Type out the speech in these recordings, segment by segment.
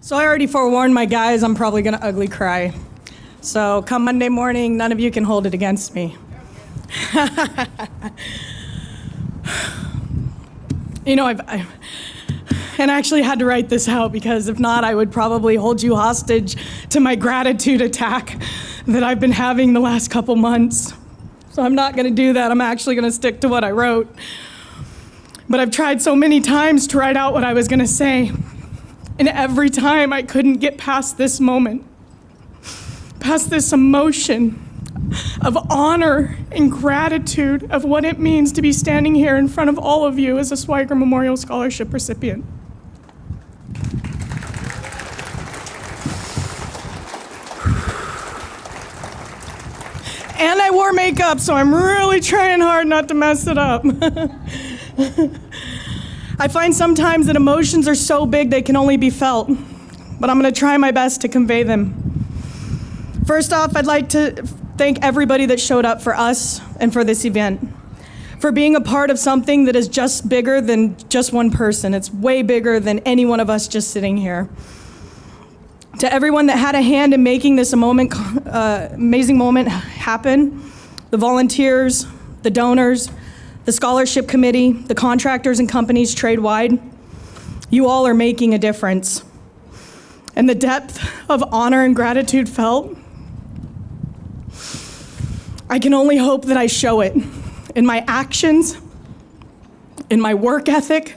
So I already forewarned my guys I'm probably gonna ugly cry. So come Monday morning, none of you can hold it against me. You know, I actually had to write this out because if not, I would probably hold you hostage to my gratitude attack that I've been having the last couple months. So I'm not gonna do that. I'm actually gonna stick to what I wrote. But I've tried so many times to write out what I was gonna say. And every time I couldn't get past this moment, past this emotion of honor and gratitude of what it means to be standing here in front of all of you as a Swiger Memorial Scholarship recipient. And I wore makeup, so I'm really trying hard not to mess it up. I find sometimes that emotions are so big they can only be felt, but I'm gonna try my best to convey them. First off, I'd like to thank everybody that showed up for us and for this event, for being a part of something that is just bigger than just one person. It's way bigger than any one of us just sitting here. To everyone that had a hand in making this amazing moment happen, the volunteers, the donors, the scholarship committee, the contractors and companies trade-wide, you all are making a difference. And the depth of honor and gratitude felt, I can only hope that I show it in my actions, in my work ethic,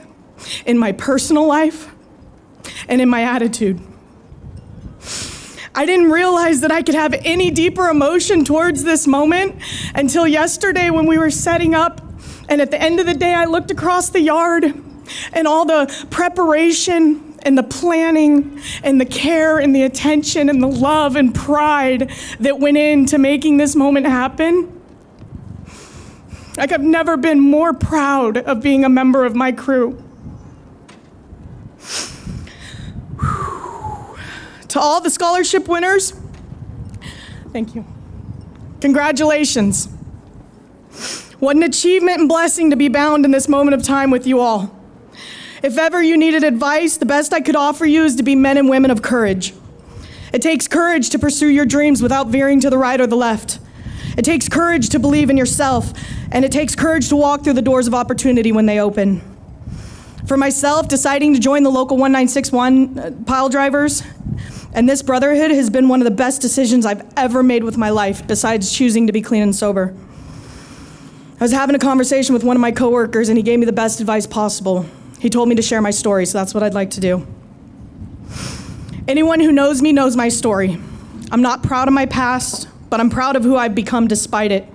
in my personal life, and in my attitude. I didn't realize that I could have any deeper emotion towards this moment until yesterday when we were setting up. And at the end of the day, I looked across the yard and all the preparation and the planning and the care and the attention and the love and pride that went into making this moment happen. Like I've never been more proud of being a member of my crew. To all the scholarship winners, thank you. Congratulations. What an achievement and blessing to be bound in this moment of time with you all. If ever you needed advice, the best I could offer you is to be men and women of courage. It takes courage to pursue your dreams without veering to the right or the left. It takes courage to believe in yourself, and it takes courage to walk through the doors of opportunity when they open. For myself, deciding to join the local 1961 Piledrivers and this brotherhood has been one of the best decisions I've ever made with my life, besides choosing to be clean and sober. I was having a conversation with one of my coworkers and he gave me the best advice possible. He told me to share my story, so that's what I'd like to do. Anyone who knows me knows my story. I'm not proud of my past, but I'm proud of who I've become despite it.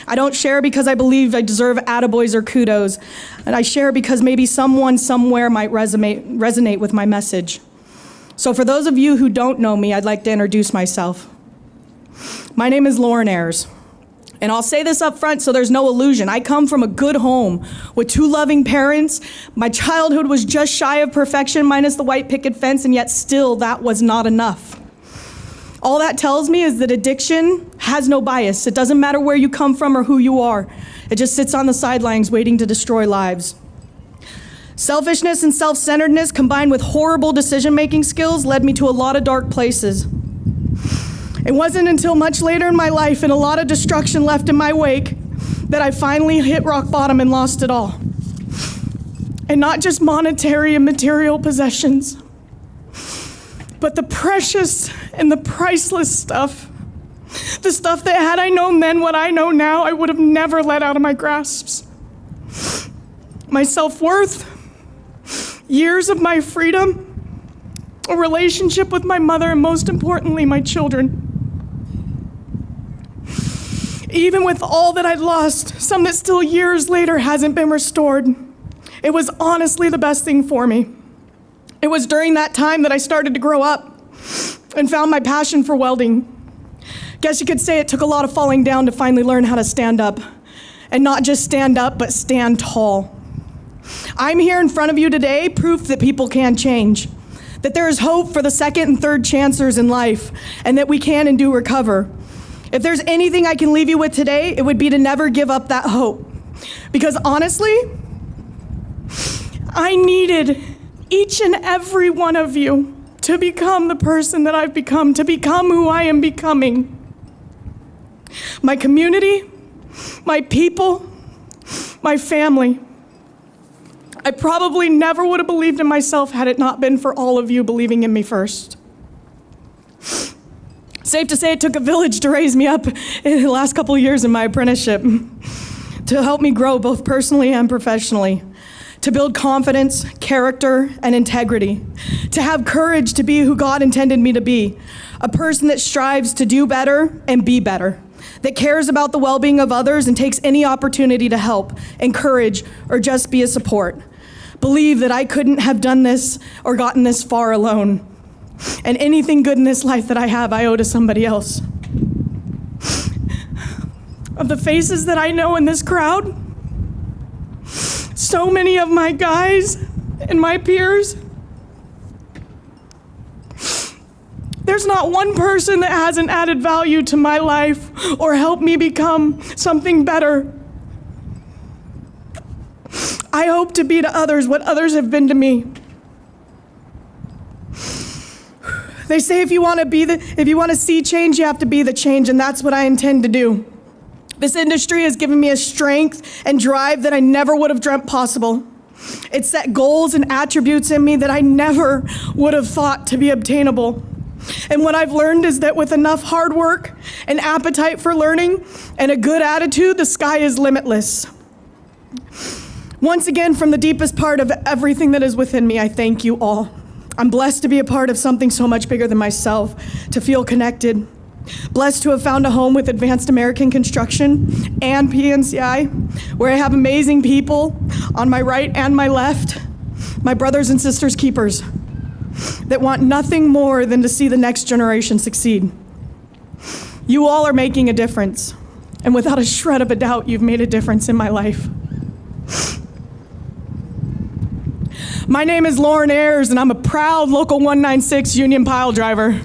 I don't share because I believe I deserve attaboys or kudos, and I share because maybe someone somewhere might resonate with my message. So for those of you who don't know me, I'd like to introduce myself. My name is Ayers. And I'll say this up front so there's no illusion. I come from a good home with 2 loving parents. My childhood was just shy of perfection, minus the white picket fence, and yet still that was not enough. All that tells me is that addiction has no bias. It doesn't matter where you come from or who you are. It just sits on the sidelines waiting to destroy lives. Selfishness and self-centeredness combined with horrible decision-making skills led me to a lot of dark places. It wasn't until much later in my life and a lot of destruction left in my wake that I finally hit rock bottom and lost it all. And not just monetary and material possessions, but the precious and the priceless stuff. The stuff that had I known then what I know now, I would have never let out of my grasps. My self-worth, years of my freedom, a relationship with my mother, and most importantly, my children. Even with all that I'd lost, some that still years later hasn't been restored, it was honestly the best thing for me. It was during that time that I started to grow up and found my passion for welding. Guess you could say it took a lot of falling down to finally learn how to stand up. And not just stand up, but stand tall. I'm here in front of you today, proof that people can change, that there is hope for the second and third chancers in life, and that we can and do recover. If there's anything I can leave you with today, it would be to never give up that hope. Because honestly, I needed each and every one of you to become the person that I've become, to become who I am becoming. My community, my people, my family. I probably never would have believed in myself had it not been for all of you believing in me first. Safe to say it took a village to raise me up in the last couple of years in my apprenticeship, to help me grow both personally and professionally, to build confidence, character, and integrity, to have courage to be who God intended me to be, a person that strives to do better and be better, that cares about the well-being of others and takes any opportunity to help, encourage, or just be a support. Believe that I couldn't have done this or gotten this far alone. And anything good in this life that I have, I owe to somebody else. Of the faces that I know in this crowd, so many of my guys and my peers, there's not one person that hasn't added value to my life or helped me become something better. I hope to be to others what others have been to me. They say if you want to see change, you have to be the change, and that's what I intend to do. This industry has given me a strength and drive that I never would have dreamt possible. It set goals and attributes in me that I never would have thought to be obtainable. And what I've learned is that with enough hard work, an appetite for learning, and a good attitude, the sky is limitless. Once again, from the deepest part of everything that is within me, I thank you all. I'm blessed to be a part of something so much bigger than myself, to feel connected. Blessed to have found a home with Advanced American Construction and PNCI, where I have amazing people on my right and my left, my brothers and sisters keepers, that want nothing more than to see the next generation succeed. You all are making a difference, and without a shred of a doubt, you've made a difference in my life. My name is Ayers, and I'm a proud Local 196 union pile driver.